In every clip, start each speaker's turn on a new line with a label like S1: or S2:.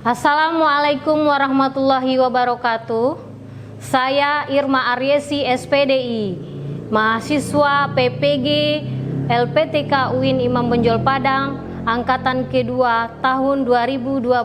S1: Assalamualaikum warahmatullahi wabarakatuh. Saya Irma Aryesi SPDI, mahasiswa PPG LPTK UIN Imam Bonjol Padang, angkatan kedua tahun 2021.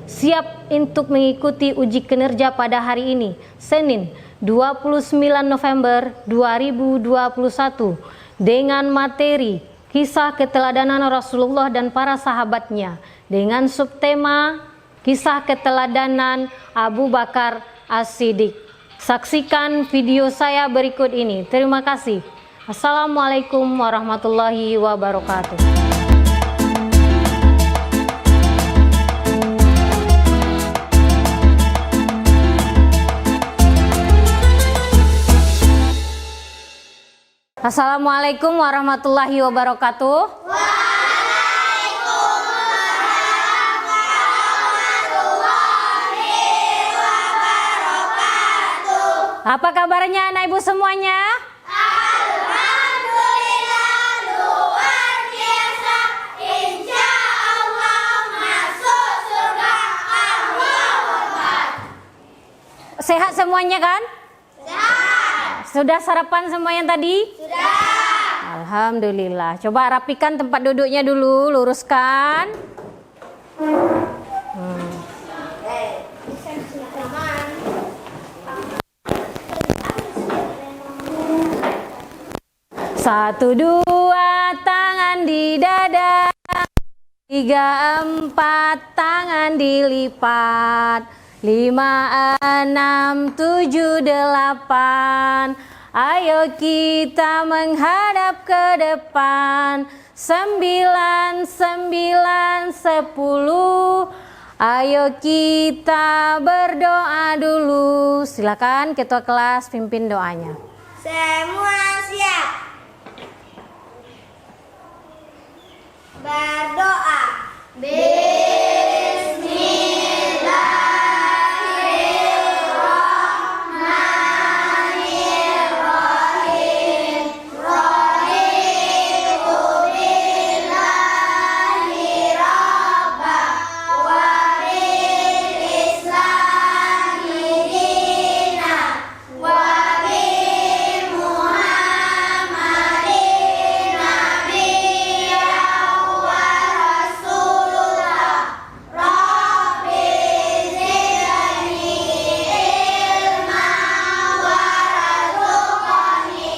S1: Siap untuk mengikuti uji kinerja pada hari ini, Senin 29 November 2021, dengan materi kisah keteladanan Rasulullah dan para sahabatnya, dengan subtema kisah keteladanan Abu Bakar As-Siddiq. Saksikan video saya berikut ini. Terima kasih. Assalamualaikum warahmatullahi wabarakatuh. Assalamualaikum warahmatullahi wabarakatuh. Apa kabarnya anak ibu semuanya?
S2: Alhamdulillah, luar biasa. Insya Allah masuk surga. Allahu.
S1: Sehat semuanya kan?
S2: Sehat.
S1: Sudah sarapan semuanya tadi?
S2: Sudah.
S1: Alhamdulillah. Coba rapikan tempat duduknya dulu, luruskan. Satu dua tangan di dada, tiga empat tangan dilipat, lima enam tujuh delapan. Ayo kita menghadap ke depan. Sembilan sembilan sepuluh. Ayo kita berdoa dulu. Silakan ketua kelas pimpin doanya.
S2: Semua siap. Berdoa. Bismillahirrahmanirrahim. Raditu billahi rabbah wa bil islami dinan wa bi Muhammadin nabiyyan wa rasulullah. Rabbi zidni ilma wa razuqni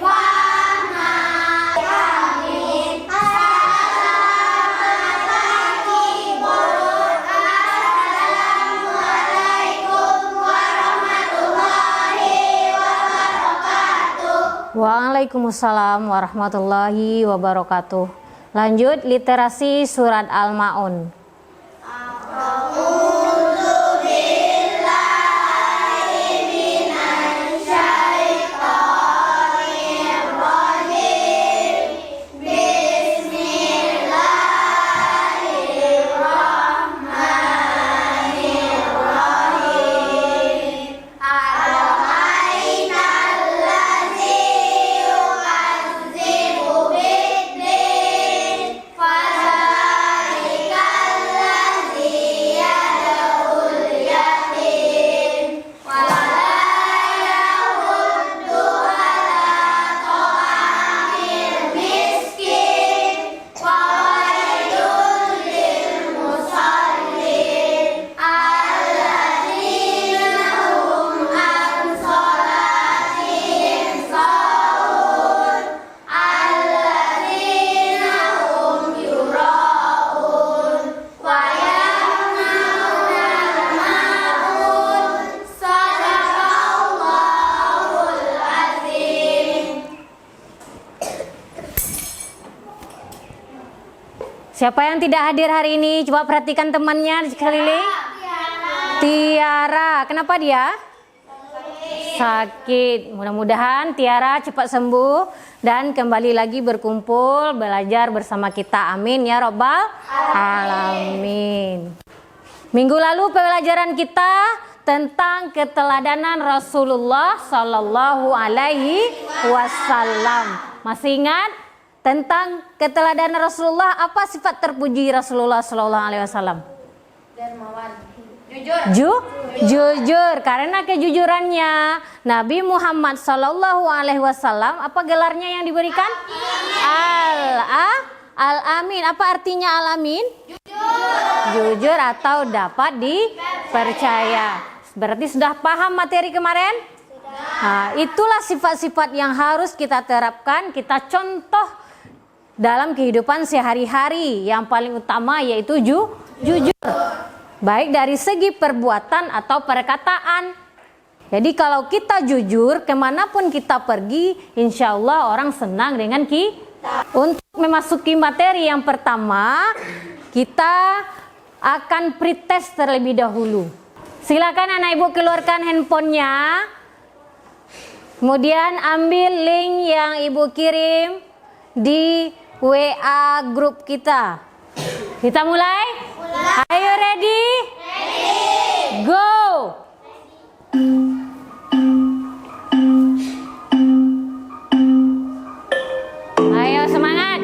S2: fahma. Amin. Assalamualaikum warahmatullahi wabarakatuh.
S1: Waalaikumsalam warahmatullahi wabarakatuh. Lanjut literasi surat Al-Maun.
S2: A'udzu billahi minasyaitonir rajim. Bismillahirrahmanirrahim. Ara'aital ladzi yukadzibu bid-din, fadzalikal ladzi yad'ul yatim wa la yahuddu ala ta'amil miskin. Fawailun lil musallin alladzina hum an salatihim sahun alladzina hum yura'un wa yamna'unal ma'un. Sadaqallahul azim.
S1: Siapa yang tidak hadir hari ini? Coba perhatikan temannya di sekeliling. Tiara. Kenapa dia? Sakit. Mudah-mudahan Tiara cepat sembuh dan kembali lagi berkumpul belajar bersama kita. Amin ya Rabbal Alamin. Minggu lalu pelajaran kita tentang keteladanan Rasulullah Sallallahu Alaihi Wasallam. Masih ingat? Tentang keteladanan Rasulullah, apa sifat terpuji Rasulullah Sallallahu Alaihi Wasallam? Jujur. Karena kejujurannya Nabi Muhammad Sallallahu Alaihi Wasallam, apa gelarnya yang diberikan? Al-Amin. Apa artinya Al-Amin? Jujur atau dapat dipercaya. Berarti sudah paham materi kemarin? Nah, itulah sifat-sifat yang harus kita terapkan, kita contoh dalam kehidupan sehari-hari. Yang paling utama yaitu jujur. Baik dari segi perbuatan atau perkataan. Jadi kalau kita jujur, kemanapun kita pergi, insya Allah orang senang dengan kita. Untuk memasuki materi yang pertama, kita akan pretest terlebih dahulu. Silakan anak ibu keluarkan handphonenya. Kemudian ambil link yang ibu kirim di WA grup kita. Kita mulai? Ayo ready? Go! Ayo semangat!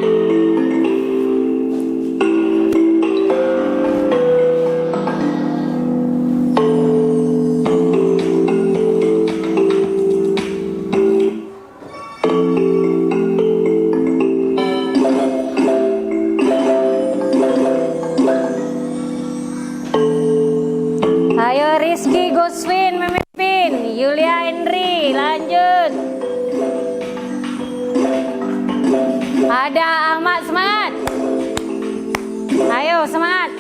S1: Ayo Rizky Goswin memimpin, Yulia Henry lanjut. Ada Ahmad semangat. Ayo semangat.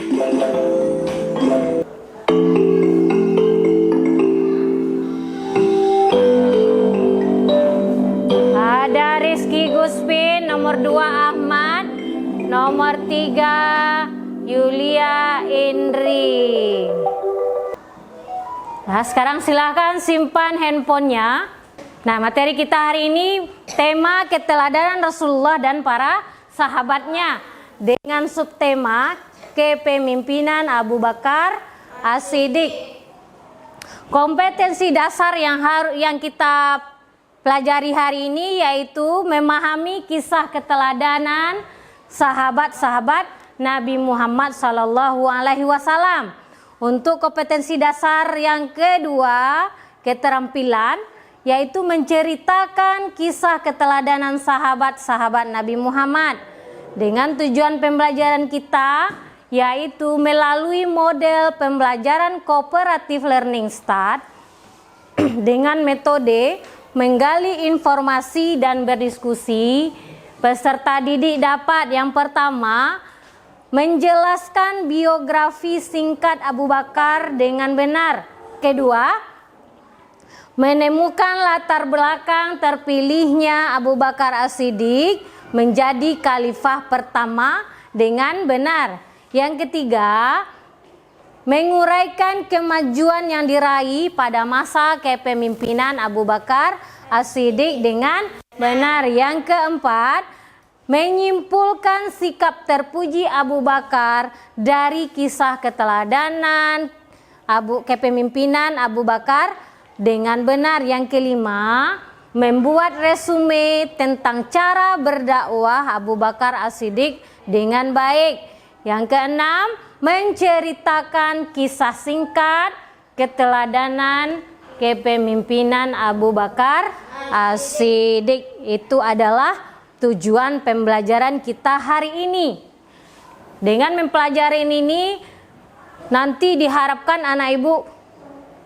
S1: Ada Rizky Guswin, nomor 2 Ahmad, nomor 3 Yulia Indri. Nah, sekarang silahkan simpan handphonenya. Nah, materi kita hari ini tema keteladanan Rasulullah dan para sahabatnya dengan subtema kepemimpinan Abu Bakar As-Siddiq. Kompetensi dasar yang kita pelajari hari ini yaitu memahami kisah keteladanan sahabat-sahabat Nabi Muhammad Sallallahu Alaihi Wasallam. Untuk kompetensi dasar yang kedua, keterampilan, yaitu menceritakan kisah keteladanan sahabat-sahabat Nabi Muhammad. Dengan tujuan pembelajaran kita, yaitu melalui model pembelajaran cooperative learning start, dengan metode menggali informasi dan berdiskusi, peserta didik dapat yang pertama, menjelaskan biografi singkat Abu Bakar dengan benar. Kedua, menemukan latar belakang terpilihnya Abu Bakar As-Siddiq menjadi khalifah pertama dengan benar. Yang ketiga, menguraikan kemajuan yang diraih pada masa kepemimpinan Abu Bakar As-Siddiq dengan benar. Yang keempat, menyimpulkan sikap terpuji Abu Bakar dari kisah keteladanan kepemimpinan Abu Bakar dengan benar. Yang kelima, membuat resume tentang cara berdakwah Abu Bakar As-Siddiq dengan baik. Yang keenam, menceritakan kisah singkat keteladanan kepemimpinan Abu Bakar As-Siddiq. Itu adalah tujuan pembelajaran kita hari ini. Dengan mempelajari ini, nanti diharapkan anak ibu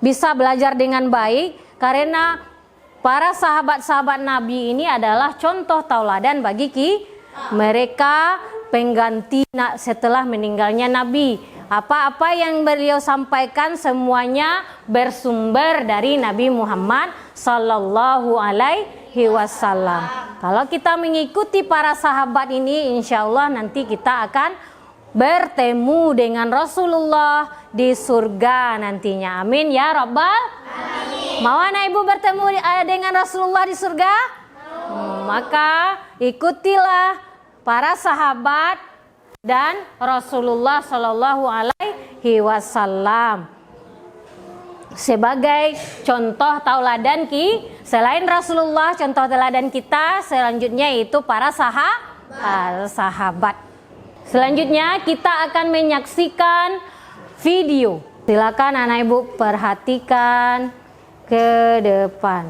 S1: bisa belajar dengan baik, karena para sahabat-sahabat Nabi ini adalah contoh tauladan bagi mereka pengganti setelah meninggalnya Nabi. Apa-apa yang beliau sampaikan semuanya bersumber dari Nabi Muhammad Sallallahu Alaihi Wasallam. Kalau kita mengikuti para sahabat ini, insya Allah nanti kita akan bertemu dengan Rasulullah di surga nantinya. Amin ya Rabbal Alamin. Mau anak ibu bertemu dengan Rasulullah di surga? Maka ikutilah para sahabat dan Rasulullah Shallallahu Alaihi Wasallam sebagai contoh tauladan selain Rasulullah, contoh tauladan kita selanjutnya itu para sahabat. Selanjutnya kita akan menyaksikan video Silakan anak ibu perhatikan ke depan.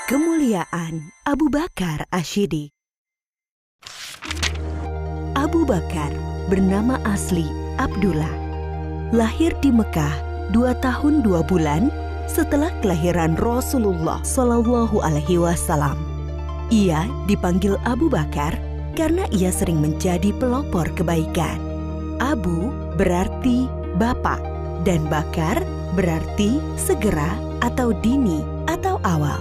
S3: Kemuliaan Abu Bakar Ash-Shiddiq. Abu Bakar bernama asli Abdullah. Lahir di Mekah 2 tahun 2 bulan setelah kelahiran Rasulullah Shallallahu Alaihi Wasallam. Ia dipanggil Abu Bakar karena ia sering menjadi pelopor kebaikan. Abu berarti bapak dan Bakar berarti segera atau dini atau awal.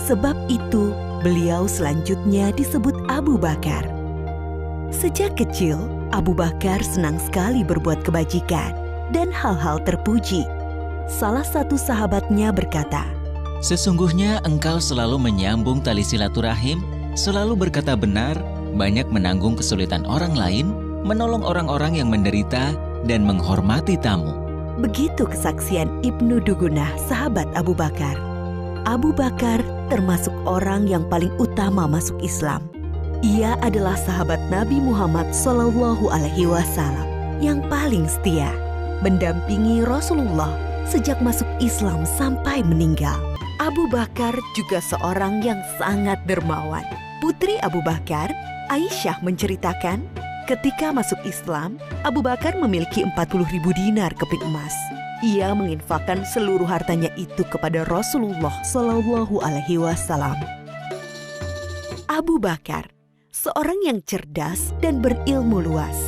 S3: Sebab itu, beliau selanjutnya disebut Abu Bakar. Sejak kecil, Abu Bakar senang sekali berbuat kebajikan dan hal-hal terpuji. Salah satu sahabatnya berkata,
S4: "Sesungguhnya engkau selalu menyambung tali silaturahim, selalu berkata benar, banyak menanggung kesulitan orang lain, menolong orang-orang yang menderita, dan menghormati tamu."
S3: Begitu kesaksian Ibnu Dugunah, sahabat Abu Bakar. Abu Bakar termasuk orang yang paling utama masuk Islam. Ia adalah sahabat Nabi Muhammad Shallallahu Alaihi Wasallam yang paling setia, mendampingi Rasulullah sejak masuk Islam sampai meninggal. Abu Bakar juga seorang yang sangat dermawan. Putri Abu Bakar, Aisyah menceritakan, ketika masuk Islam, Abu Bakar memiliki 40.000 dinar keping emas. Ia menginfakkan seluruh hartanya itu kepada Rasulullah Shallallahu Alaihi Wasallam. Abu Bakar, seorang yang cerdas dan berilmu luas.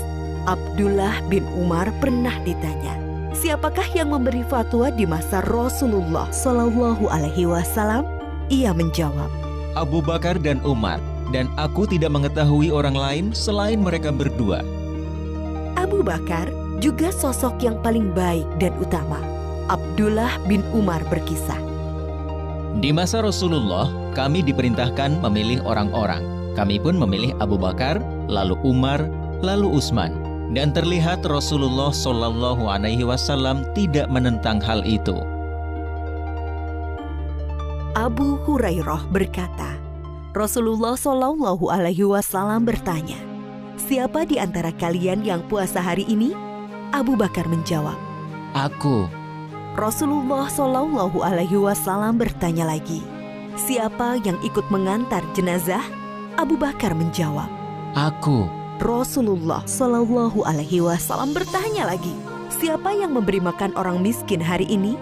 S3: Abdullah bin Umar pernah ditanya, siapakah yang memberi fatwa di masa Rasulullah Shallallahu Alaihi Wasallam? Ia menjawab,
S4: Abu Bakar dan Umar, dan aku tidak mengetahui orang lain selain mereka berdua.
S3: Abu Bakar juga sosok yang paling baik dan utama. Abdullah bin Umar berkisah,
S4: Di masa Rasulullah, kami diperintahkan memilih orang-orang. Kami pun memilih Abu Bakar, lalu Umar, lalu Utsman. Dan terlihat Rasulullah Shallallahu Alaihi Wasallam tidak menentang hal itu.
S3: Abu Hurairah berkata, Rasulullah Shallallahu Alaihi Wasallam bertanya, siapa di antara kalian yang puasa hari ini? Abu Bakar menjawab,
S4: Aku.
S3: Rasulullah Shallallahu Alaihi Wasallam bertanya lagi, siapa yang ikut mengantar jenazah? Abu Bakar menjawab,
S4: Aku.
S3: Rasulullah Shallallahu Alaihi Wasallam bertanya lagi, siapa yang memberi makan orang miskin hari ini?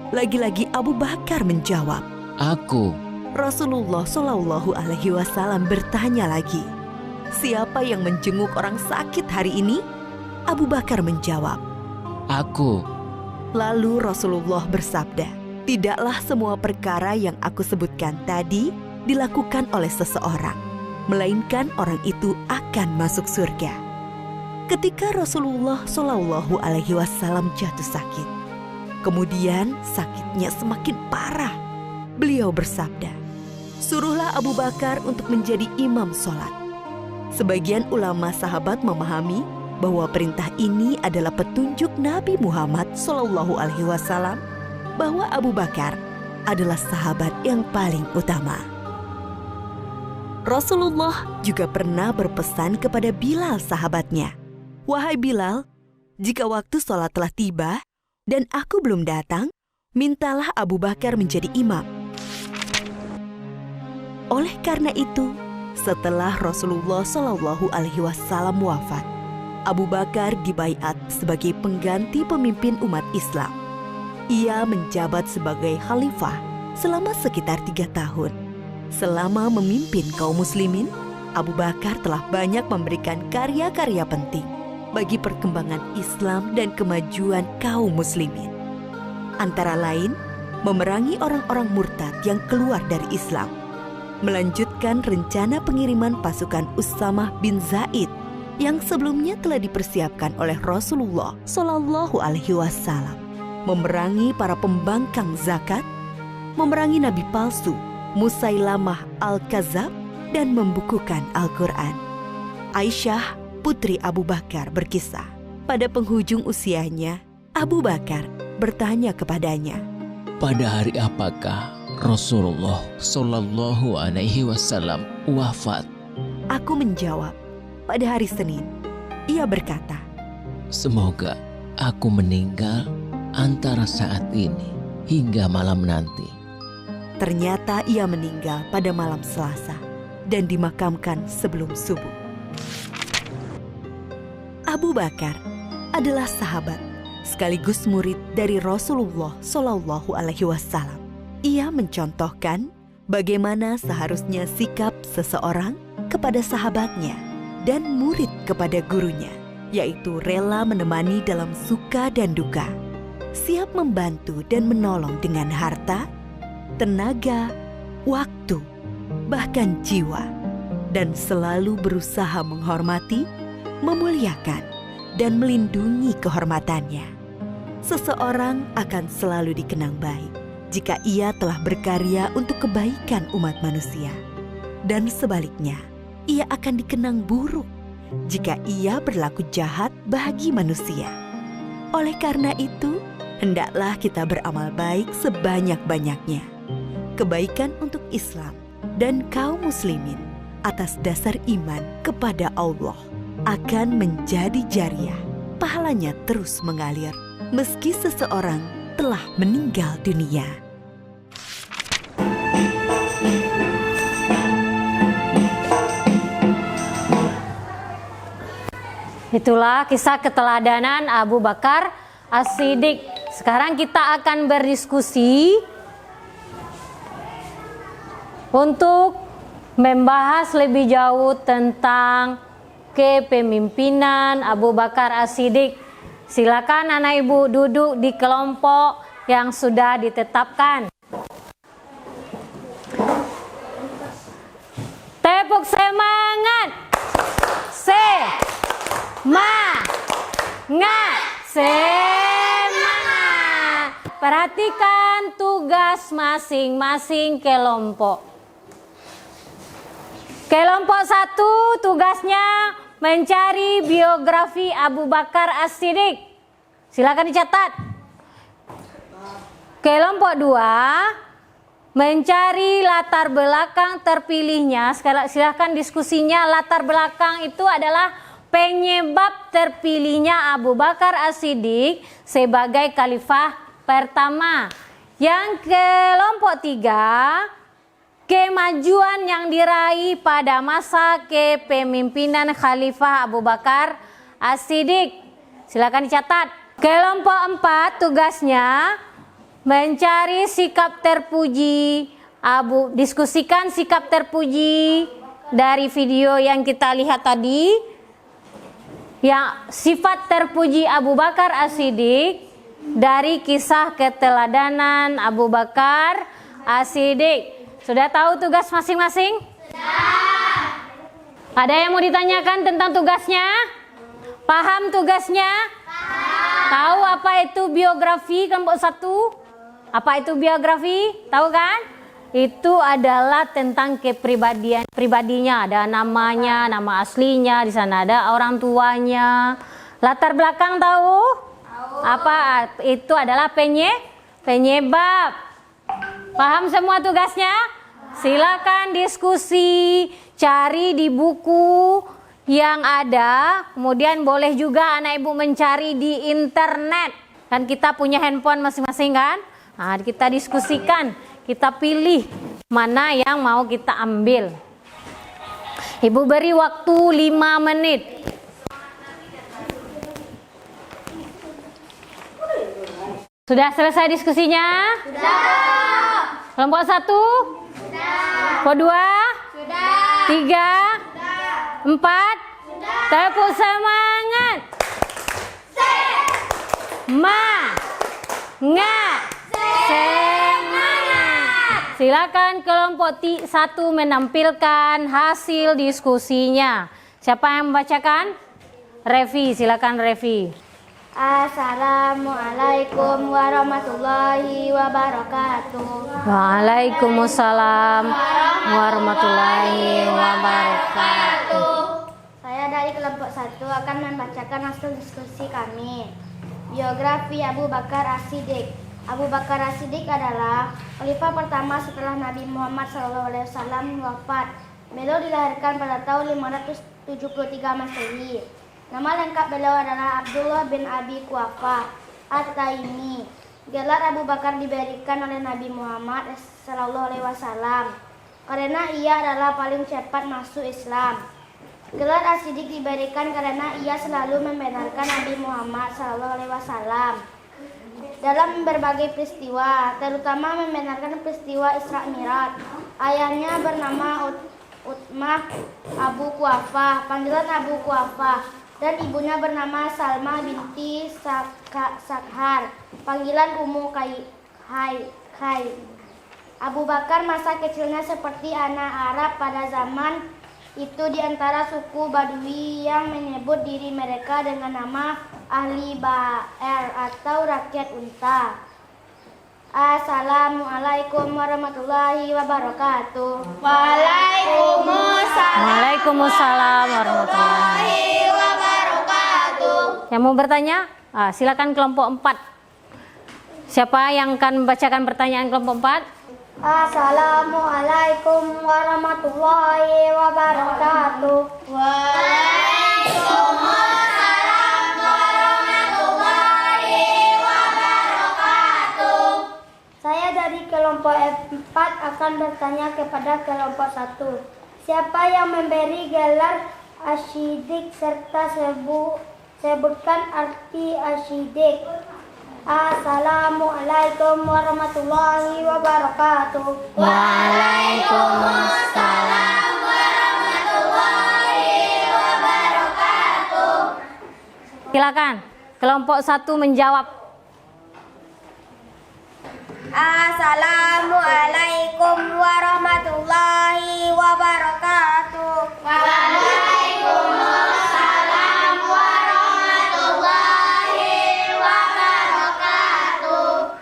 S3: Lagi-lagi Abu Bakar menjawab,
S4: Aku.
S3: Rasulullah Shallallahu Alaihi Wasallam bertanya lagi, siapa yang menjenguk orang sakit hari ini? Abu Bakar menjawab,
S4: Aku.
S3: Lalu Rasulullah bersabda, tidaklah semua perkara yang aku sebutkan tadi dilakukan oleh seseorang, melainkan orang itu akan masuk surga. Ketika Rasulullah Shallallahu Alaihi Wasallam jatuh sakit, kemudian sakitnya semakin parah, beliau bersabda, suruhlah Abu Bakar untuk menjadi imam sholat. Sebagian ulama sahabat memahami bahwa perintah ini adalah petunjuk Nabi Muhammad Shallallahu Alaihi Wasallam bahwa Abu Bakar adalah sahabat yang paling utama. Rasulullah juga pernah berpesan kepada Bilal sahabatnya, wahai Bilal, jika waktu sholat telah tiba dan aku belum datang, mintalah Abu Bakar menjadi imam. Oleh karena itu, setelah Rasulullah Shallallahu Alaihi Wasallam wafat, Abu Bakar dibaiat sebagai pengganti pemimpin umat Islam. Ia menjabat sebagai khalifah selama sekitar 3 tahun. Selama memimpin kaum muslimin, Abu Bakar telah banyak memberikan karya-karya penting bagi perkembangan Islam dan kemajuan kaum muslimin. Antara lain, memerangi orang-orang murtad yang keluar dari Islam, melanjutkan rencana pengiriman pasukan Usamah bin Zaid yang sebelumnya telah dipersiapkan oleh Rasulullah Shallallahu Alaihi Wasallam, memerangi para pembangkang zakat, memerangi nabi palsu Musailamah al-Kadzab, dan membukukan Al-Quran. Aisyah, putri Abu Bakar berkisah, pada penghujung usianya, Abu Bakar bertanya kepadanya,
S4: Pada hari apakah Rasulullah Shallallahu Alaihi Wasallam wafat.
S3: Aku menjawab, pada hari Senin. Ia berkata,
S4: Semoga aku meninggal antara saat ini hingga malam nanti.
S3: ternyata ia meninggal pada malam Selasa dan dimakamkan sebelum subuh. Abu Bakar adalah sahabat sekaligus murid dari Rasulullah Shallallahu Alaihi Wasallam. Ia mencontohkan bagaimana seharusnya sikap seseorang kepada sahabatnya dan murid kepada gurunya, yaitu rela menemani dalam suka dan duka, siap membantu dan menolong dengan harta, tenaga, waktu, bahkan jiwa, dan selalu berusaha menghormati, memuliakan, dan melindungi kehormatannya. Seseorang akan selalu dikenang baik jika ia telah berkarya untuk kebaikan umat manusia, dan sebaliknya, ia akan dikenang buruk jika ia berlaku jahat bagi manusia. Oleh karena itu, hendaklah kita beramal baik sebanyak-banyaknya, kebaikan untuk Islam dan kaum muslimin atas dasar iman kepada Allah akan menjadi jariah, pahalanya terus mengalir meski seseorang telah meninggal dunia.
S1: Itulah kisah keteladanan Abu Bakar As-Siddiq. Sekarang kita akan berdiskusi untuk membahas lebih jauh tentang kepemimpinan Abu Bakar As-Siddiq. Silakan anak ibu duduk di kelompok yang sudah ditetapkan. Tepuk semangat. Semangat. Perhatikan tugas masing-masing kelompok. Kelompok 1 tugasnya mencari biografi Abu Bakar As-Siddiq. Silakan dicatat. Kelompok 2 mencari latar belakang terpilihnya. Silakan diskusinya. Latar belakang itu adalah penyebab terpilihnya Abu Bakar As-Siddiq sebagai khalifah pertama. Yang kelompok 3, kemajuan yang diraih pada masa kepemimpinan Khalifah Abu Bakar As-Siddiq. Silakan dicatat. Kelompok 4 tugasnya mencari sikap terpuji diskusikan sikap terpuji dari video yang kita lihat tadi. Yang sifat terpuji Abu Bakar As-Siddiq dari kisah keteladanan Abu Bakar As-Siddiq. Sudah tahu tugas masing-masing? Sudah. Ada yang mau ditanyakan tentang tugasnya? Paham tugasnya? Paham. Tahu apa itu biografi kelompok 1? Apa itu biografi? Tahu kan? Itu adalah tentang pribadinya. Ada namanya, nama aslinya, di sana ada orang tuanya. Latar belakang tahu? Tahu. Apa? Itu adalah penyebab. Paham semua tugasnya? Silakan diskusi, cari di buku yang ada. Kemudian boleh juga anak ibu mencari di internet. Kan kita punya handphone masing-masing kan? Nah, kita diskusikan, kita pilih mana yang mau kita ambil. Ibu beri waktu 5 menit. Sudah selesai diskusinya?
S2: Sudah.
S1: Kelompok 1?
S2: Sudah.
S1: Kelompok 2?
S2: Sudah.
S1: 3?
S2: Sudah.
S1: 4?
S2: Sudah.
S1: Tepuk semangat. Semangat. Silakan kelompok 1 menampilkan hasil diskusinya. Siapa yang membacakan? Revi, silakan Revi.
S2: Assalamualaikum warahmatullahi wabarakatuh.
S1: Waalaikumsalam warahmatullahi wabarakatuh.
S2: Saya dari kelompok 1 akan membacakan hasil diskusi kami. Biografi Abu Bakar As-Siddiq. Abu Bakar As-Siddiq adalah khalifah pertama setelah Nabi Muhammad SAW wafat. Beliau dilahirkan pada tahun 573 Masehi. Nama lengkap beliau adalah Abdullah bin Abi Quhafah At-Taimi. Gelar Abu Bakar diberikan oleh Nabi Muhammad SAW karena ia adalah paling cepat masuk Islam. Gelar As-Siddiq diberikan karena ia selalu membenarkan Nabi Muhammad SAW dalam berbagai peristiwa, terutama membenarkan peristiwa Isra Mi'raj. Ayahnya bernama Utmah Abu Quhafah, panggilan Abu Quhafah, dan ibunya bernama Salma binti Sakhar, panggilan Ummu Khai. Abu Bakar masa kecilnya seperti anak Arab pada zaman itu di antara suku Badui yang menyebut diri mereka dengan nama Ahli Ba'er atau rakyat unta. Assalamualaikum warahmatullahi wabarakatuh.
S1: Waalaikumsalam warahmatullahi
S2: wabarakatuh.
S1: Yang mau bertanya, silakan kelompok 4. Siapa yang akan membacakan pertanyaan kelompok 4?
S2: Assalamualaikum warahmatullahi wabarakatuh. Waalaikumsalam warahmatullahi wabarakatuh. Saya dari kelompok 4 akan bertanya kepada kelompok 1. Siapa yang memberi gelar As-Siddiq serta sebutkan arti As-Siddiq? Assalamualaikum warahmatullahi wabarakatuh.
S1: Waalaikumsalam
S2: warahmatullahi wabarakatuh.
S1: Silakan kelompok 1 menjawab.
S2: Assalamualaikum warahmatullahi wabarakatuh. Waalaikumsalam warahmatullahi wabarakatuh.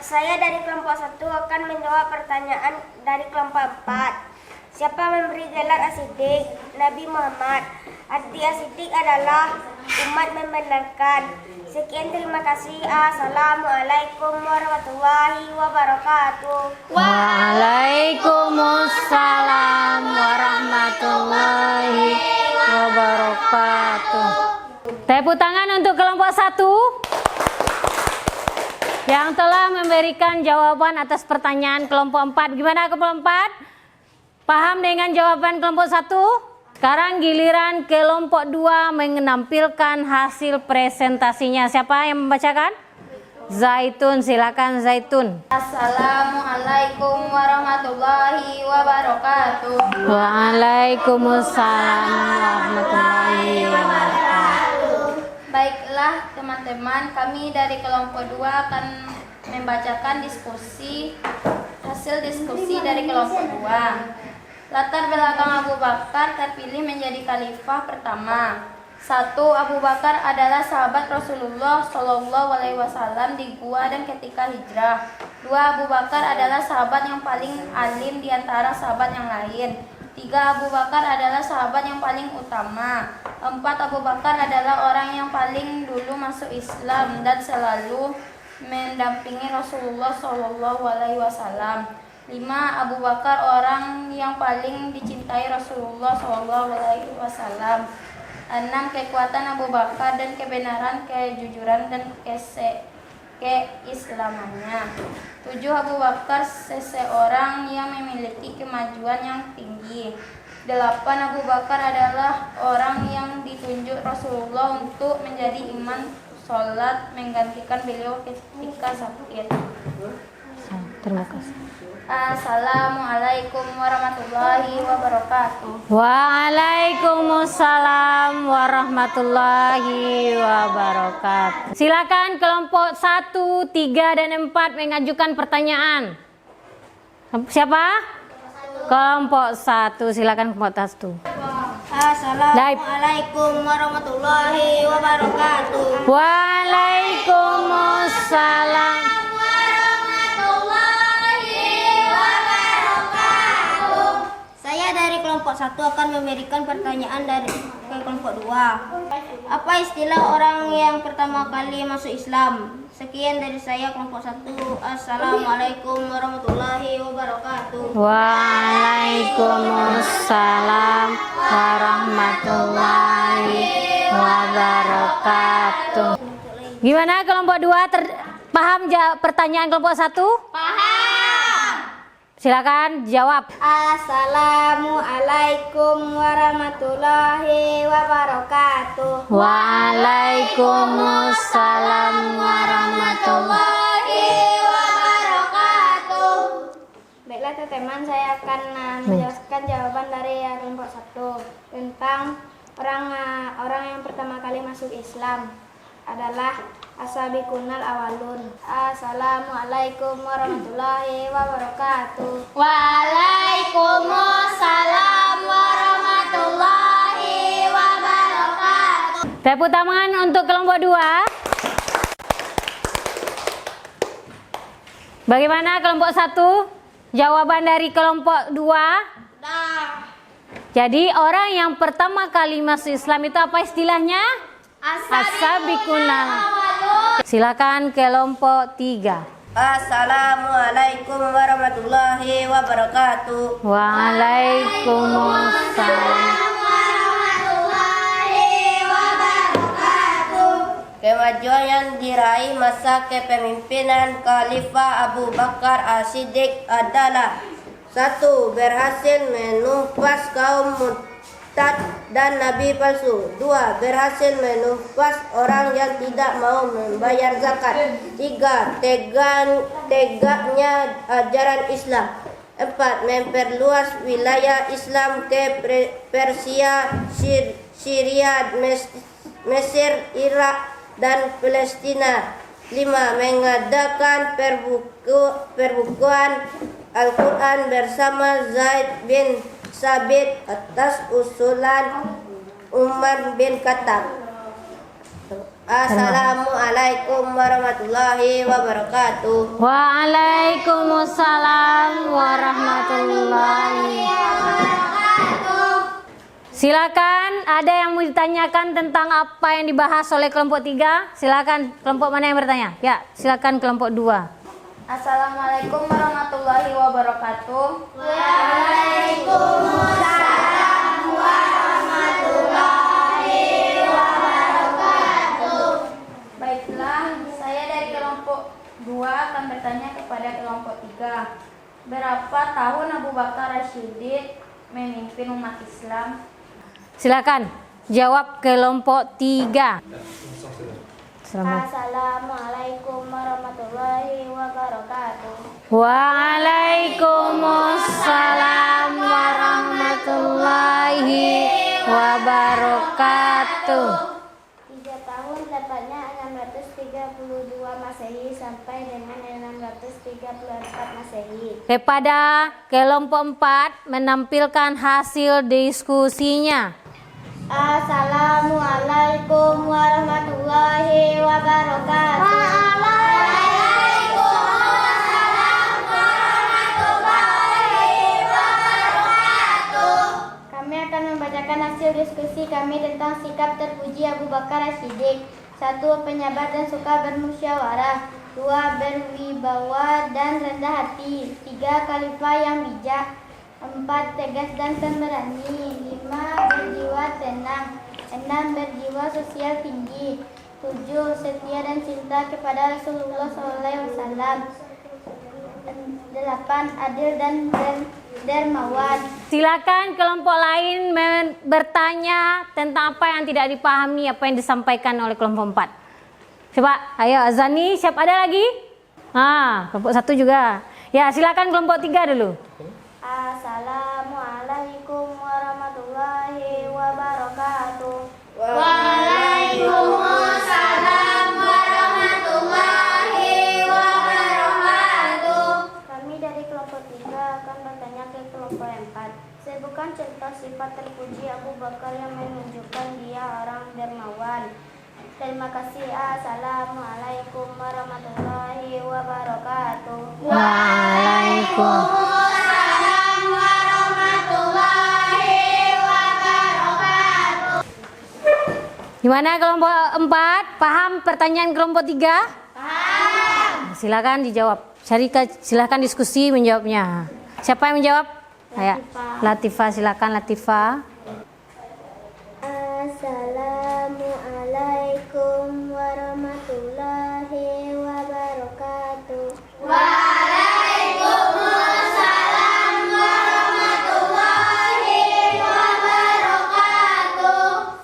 S2: Saya dari kelompok 1 akan menjawab pertanyaan dari kelompok 4. Siapa memberi gelar As-Siddiq? Nabi Muhammad. Arti As-Siddiq adalah umat membenarkan. Sekian, terima kasih. Assalamualaikum warahmatullahi wabarakatuh.
S1: Waalaikumsalam warahmatullahi wabarakatuh. Tepuk tangan untuk kelompok 1 yang telah memberikan jawaban atas pertanyaan kelompok 4. Gimana kelompok 4? Paham dengan jawaban kelompok 1? Sekarang giliran kelompok 2 menampilkan hasil presentasinya. Siapa yang membacakan? Zaitun, silakan Zaitun.
S2: Assalamualaikum warahmatullahi wabarakatuh.
S1: Waalaikumsalam warahmatullahi wabarakatuh.
S2: Baiklah teman-teman, kami dari kelompok 2 akan membacakan hasil diskusi dari kelompok 2. Latar belakang Abu Bakar terpilih menjadi khalifah pertama. 1. Abu Bakar adalah sahabat Rasulullah SAW di gua dan ketika hijrah. 2. Abu Bakar adalah sahabat yang paling alim di antara sahabat yang lain. 3. Abu Bakar adalah sahabat yang paling utama. 4. Abu Bakar adalah orang yang paling dulu masuk Islam dan selalu mendampingi Rasulullah SAW. 5. Abu Bakar orang yang paling dicintai Rasulullah SAW. 6. Kekuatan Abu Bakar dan kebenaran, kejujuran dan keislamannya. 7. Abu Bakar seseorang yang memiliki kemajuan yang tinggi. 8. Abu Bakar adalah orang yang ditunjuk Rasulullah untuk menjadi imam sholat menggantikan beliau ketika sakit.
S1: Terima kasih.
S2: Assalamualaikum warahmatullahi wabarakatuh.
S1: Waalaikumsalam warahmatullahi wabarakatuh. Silakan kelompok 1, 3, dan 4 mengajukan pertanyaan. Siapa? Kelompok 1, silakan kelompok 1.
S2: Assalamualaikum warahmatullahi wabarakatuh.
S1: Waalaikumsalam.
S2: Saya dari kelompok 1 akan memberikan pertanyaan dari kelompok 2. Apa istilah orang yang pertama kali masuk Islam? Sekian dari saya kelompok 1. Assalamualaikum warahmatullahi wabarakatuh.
S1: Waalaikumsalam warahmatullahi wabarakatuh. Gimana kelompok 2 paham pertanyaan kelompok 1?
S2: Paham.
S1: Silakan jawab.
S2: Assalamualaikum warahmatullahi wabarakatuh.
S1: Waalaikumsalam warahmatullahi
S2: wabarakatuh. Baiklah teman-teman, saya akan menjelaskan jawaban dari kelompok 1 tentang orang yang pertama kali masuk Islam adalah as-sabiqunal awalun. Assalamualaikum warahmatullahi wabarakatuh. Waalaikumsalam warahmatullahi wabarakatuh.
S1: Tepuk tangan untuk kelompok 2. Bagaimana kelompok 1? Jawaban dari kelompok 2? Jadi orang yang pertama kali masuk Islam itu apa istilahnya? As-sabiqunal. Silakan kelompok 3.
S2: Assalamualaikum warahmatullahi wabarakatuh.
S1: Waalaikumsalam.
S2: Kemajuan yang diraih masa kepemimpinan Khalifah Abu Bakar As-Siddiq adalah 1. Berhasil menumpas kaum murtad dan nabi palsu. 2. Berhasil menumpas orang yang tidak mau membayar zakat. 3. Tegaknya ajaran Islam. 4. Memperluas wilayah Islam ke Persia, Syria, Mesir, Irak, dan Palestina. 5. Mengadakan perbukuan Al-Quran bersama Zaid bin Sabit atas usulan Umar bin Khattab. Assalamualaikum warahmatullahi wabarakatuh.
S1: Waalaikumsalam warahmatullahi wabarakatuh. Silakan, ada yang mau ditanyakan tentang apa yang dibahas oleh kelompok 3? Silakan, kelompok mana yang bertanya? Ya, silakan kelompok 2.
S2: Assalamualaikum warahmatullahi wabarakatuh. Waalaikumsalam warahmatullahi wabarakatuh. Baiklah, saya dari kelompok 2 akan bertanya kepada kelompok 3. Berapa tahun Abu Bakar As-Siddiq memimpin umat Islam?
S1: Silakan, jawab kelompok 3.
S2: Assalamualaikum warahmatullahi wabarakatuh.
S1: Waalaikumsalam warahmatullahi wabarakatuh.
S2: 3 tahun tepatnya 632 Masehi sampai dengan 634 Masehi.
S1: Kepada kelompok 4 menampilkan hasil diskusinya.
S2: Assalamualaikum warahmatullahi wabarakatuh. Waalaikumsalam warahmatullahi wabarakatuh. Kami akan membacakan hasil diskusi kami tentang sikap terpuji Abu Bakar As-Siddiq. 1. Penyabar dan suka bermusyawarah. 2. Berwibawa dan rendah hati. 3. Khalifah yang bijak. 4. Tegas dan pemberani. 5. Berjiwa tenang. 6. Berjiwa sosial tinggi. 7. Setia dan cinta kepada Rasulullah SAW. 8. Adil dan dermawan.
S1: Silakan kelompok lain bertanya tentang apa yang tidak dipahami, apa yang disampaikan oleh kelompok 4. Coba, ayo Azani, siap ada lagi? Kelompok 1 juga. Ya, silakan kelompok 3 dulu.
S2: Assalamualaikum warahmatullahi wabarakatuh. Waalaikumsalam warahmatullahi wabarakatuh. Kami dari kelompok 3 akan bertanya ke kelompok 4. Sebutkan contoh sifat terpuji Abu Bakar yang menunjukkan dia orang dermawan. Terima kasih. Assalamualaikum warahmatullahi wabarakatuh.
S1: Waalaikumsalam
S2: warahmatullahi wabarakatuh.
S1: Gimana kelompok 4? Paham pertanyaan kelompok 3? Paham. Silakan dijawab. Silakan diskusi menjawabnya. Siapa yang menjawab? Latifah, silakan Latifah.
S2: Assalamualaikum warahmatullahi wabarakatuh.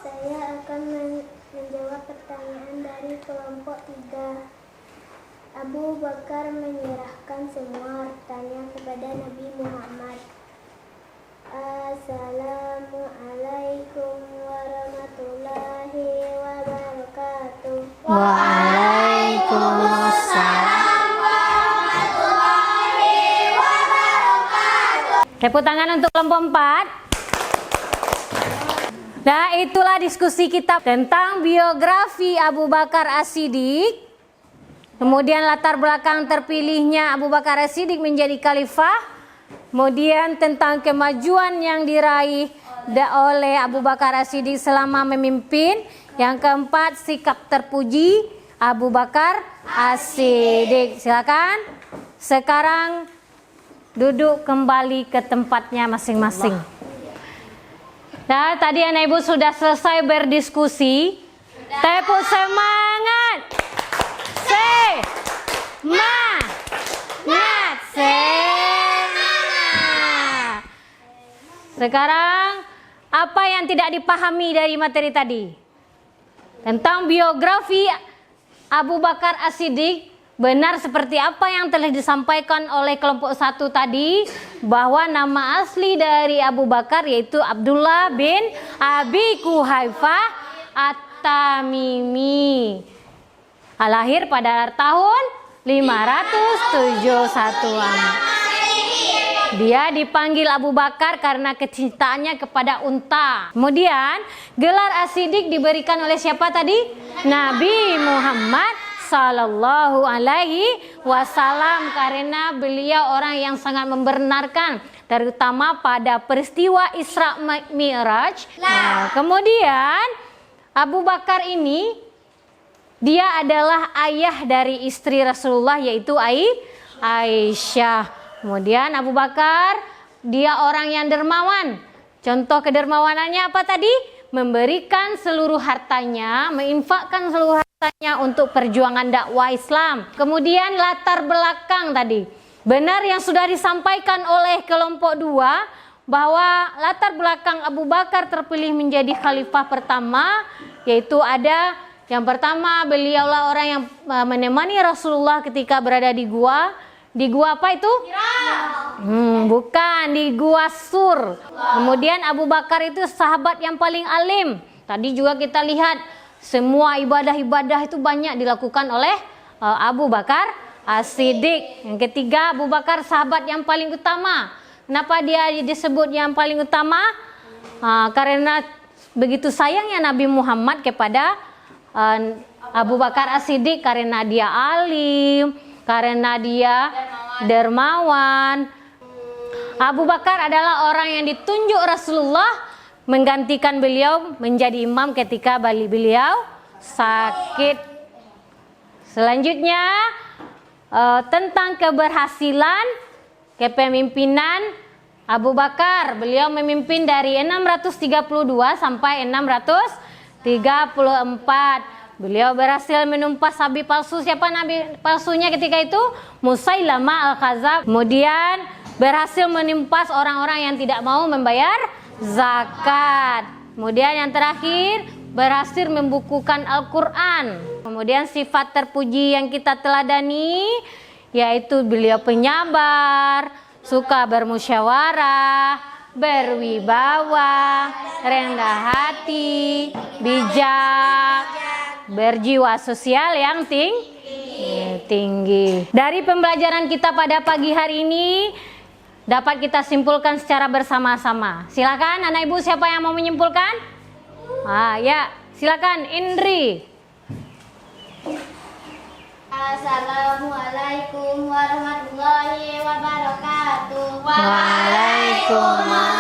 S2: Saya akan menjawab pertanyaan dari kelompok 3. Abu Bakar menyerahkan semua hartanya kepada Nabi Muhammad. Assalamualaikum warahmatullahi wabarakatuh.
S1: Waalaikumsalam. Tepuk tangan untuk kelompok 4. Nah, itulah diskusi kita tentang biografi Abu Bakar As-Siddiq. Kemudian latar belakang terpilihnya Abu Bakar As-Siddiq menjadi khalifah. Kemudian tentang kemajuan yang diraih oleh Abu Bakar As-Siddiq selama memimpin. Yang keempat, sikap terpuji Abu Bakar As-Siddiq. Silakan. Sekarang duduk kembali ke tempatnya masing-masing. Nah, tadi anak ibu sudah selesai berdiskusi. Tepuk semangat. Semangat. Sekarang apa yang tidak dipahami dari materi tadi? Tentang biografi Abu Bakar As-Siddiq. Benar seperti apa yang telah disampaikan oleh kelompok 1 tadi, bahwa nama asli dari Abu Bakar yaitu Abdullah bin Abi Quhaifah At-Tamimi. Lahir pada tahun 571. Dia dipanggil Abu Bakar karena kecintaannya kepada unta. Kemudian gelar As-Siddiq diberikan oleh siapa tadi? Nabi Muhammad Sallallahu Alaihi Wasallam, karena beliau orang yang sangat membenarkan, terutama pada peristiwa Isra Mi'raj. Nah, kemudian Abu Bakar ini dia adalah ayah dari istri Rasulullah yaitu Aisyah. Kemudian Abu Bakar dia orang yang dermawan. Contoh kedermawanannya apa tadi? Memberikan seluruh hartanya, menginfakkan seluruh hartanya untuk perjuangan dakwah Islam. Kemudian latar belakang tadi. Benar yang sudah disampaikan oleh kelompok 2 bahwa latar belakang Abu Bakar terpilih menjadi khalifah pertama, yaitu ada yang pertama, beliaulah orang yang menemani Rasulullah ketika berada di gua. Di gua apa itu? Bukan, di gua Sur. Kemudian Abu Bakar itu sahabat yang paling alim. Tadi juga kita lihat semua ibadah-ibadah itu banyak dilakukan oleh Abu Bakar As-Siddiq. Yang ketiga, Abu Bakar sahabat yang paling utama. Kenapa dia disebut yang paling utama? Karena begitu sayangnya Nabi Muhammad kepada Abu Bakar As-Siddiq, karena dia alim, karena dia dermawan. Abu Bakar adalah orang yang ditunjuk Rasulullah menggantikan beliau menjadi imam ketika beliau sakit. Selanjutnya tentang keberhasilan kepemimpinan Abu Bakar. Beliau memimpin dari 632 sampai 634. Beliau berhasil menumpas nabi palsu. Siapa nabi palsunya ketika itu? Musailamah Al-Kadzab. Kemudian berhasil menumpas orang-orang yang tidak mau membayar zakat. Kemudian yang terakhir, berhasil membukukan Al-Quran. Kemudian sifat terpuji yang kita teladani yaitu beliau penyabar, suka bermusyawarah, berwibawa, rendah hati, bijak, berjiwa sosial yang tinggi. Dari pembelajaran kita pada pagi hari ini dapat kita simpulkan secara bersama-sama. Silakan anak ibu, siapa yang mau menyimpulkan? Ya, silakan Indri.
S2: Assalamualaikum warahmatullahi wabarakatuh.
S1: Waalaikumsalam.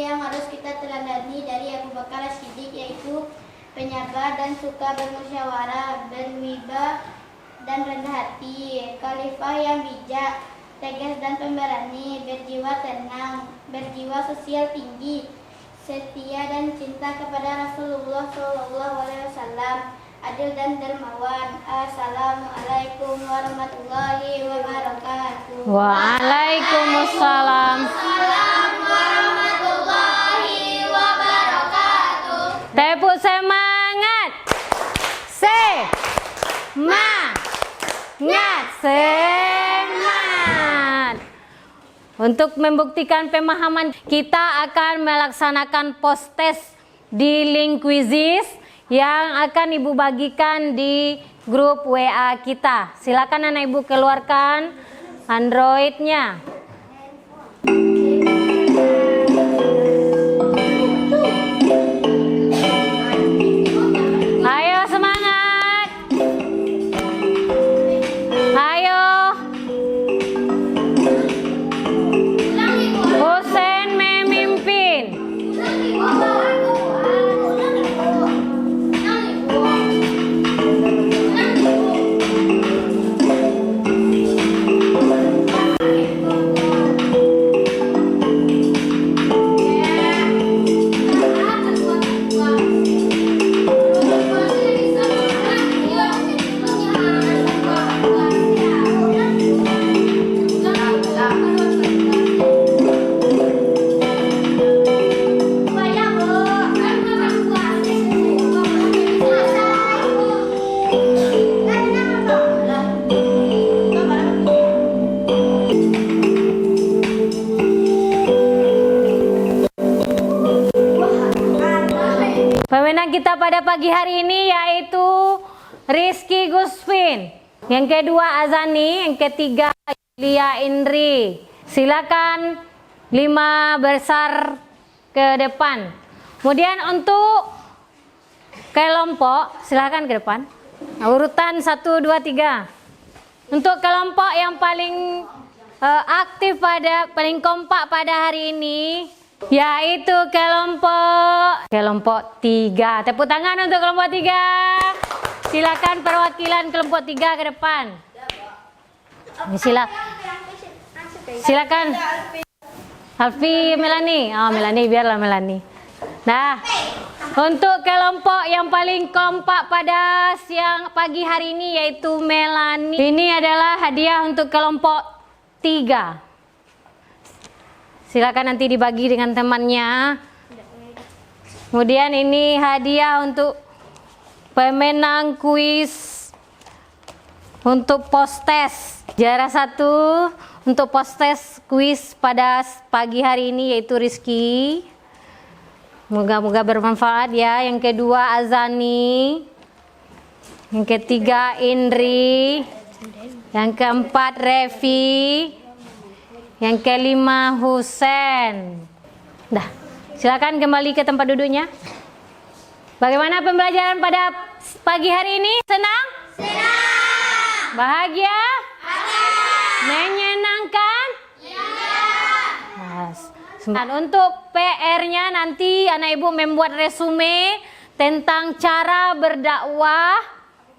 S2: yang harus kita teladani dari Abu Bakar As-Siddiq, yaitu penyabar dan suka bermusyawarah, berwibah dan rendah hati, khalifah yang bijak, tegas dan pemberani, berjiwa tenang, berjiwa sosial tinggi, setia dan cinta kepada Rasulullah SAW, adil dan dermawan. Assalamualaikum warahmatullahi wabarakatuh.
S1: Waalaikumsalam.
S2: Warahmatullahi wabarakatuh.
S1: Tepuk semangat. Semangat. Untuk membuktikan pemahaman, kita akan melaksanakan post test di link quizzes yang akan Ibu bagikan di grup WA kita. Silakan anak Ibu keluarkan Android-nya. Ayo semangat. Ayo. Husein memimpin. Pemenang kita pada pagi hari ini yaitu Rizky Gusfin. Yang kedua Azani, yang ketiga Lia Indri. Silakan 5 besar ke depan. Kemudian untuk kelompok silakan ke depan. Nah, urutan 1, 2, 3. Untuk kelompok yang paling aktif paling kompak pada hari ini yaitu kelompok 3. Tepuk tangan untuk kelompok 3. Silakan perwakilan kelompok 3 ke depan. Silakan. Alfi, Melani. Oh, Melani, biarlah Melani. Nah, untuk kelompok yang paling kompak pada siang pagi hari ini yaitu Melani. Ini adalah hadiah untuk kelompok 3. Silakan nanti dibagi dengan temannya. Kemudian ini hadiah untuk pemenang kuis untuk post test. Juara 1 untuk post test kuis pada pagi hari ini yaitu Rizky. Moga-moga bermanfaat ya. Yang kedua Azani. Yang ketiga Indri. Yang keempat Revi. Yang kelima Husein. Dah, silakan kembali ke tempat duduknya. Bagaimana pembelajaran pada pagi hari ini? Senang? Senang. Bahagia? Menyenangkan? Untuk PR-nya nanti anak ibu membuat resume tentang cara berdakwah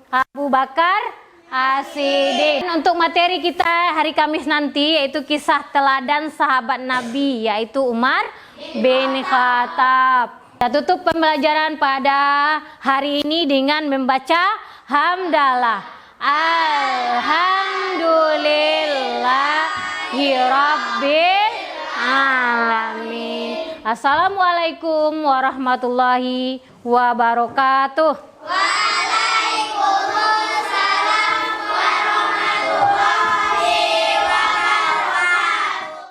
S1: Abu Bakar As-Siddiq. Untuk materi kita hari Kamis nanti yaitu kisah teladan sahabat Nabi yaitu Umar bin Khattab. Kita tutup pembelajaran pada hari ini dengan membaca hamdalah. Alhamdulillahirabbil alamin. Assalamualaikum warahmatullahi wabarakatuh.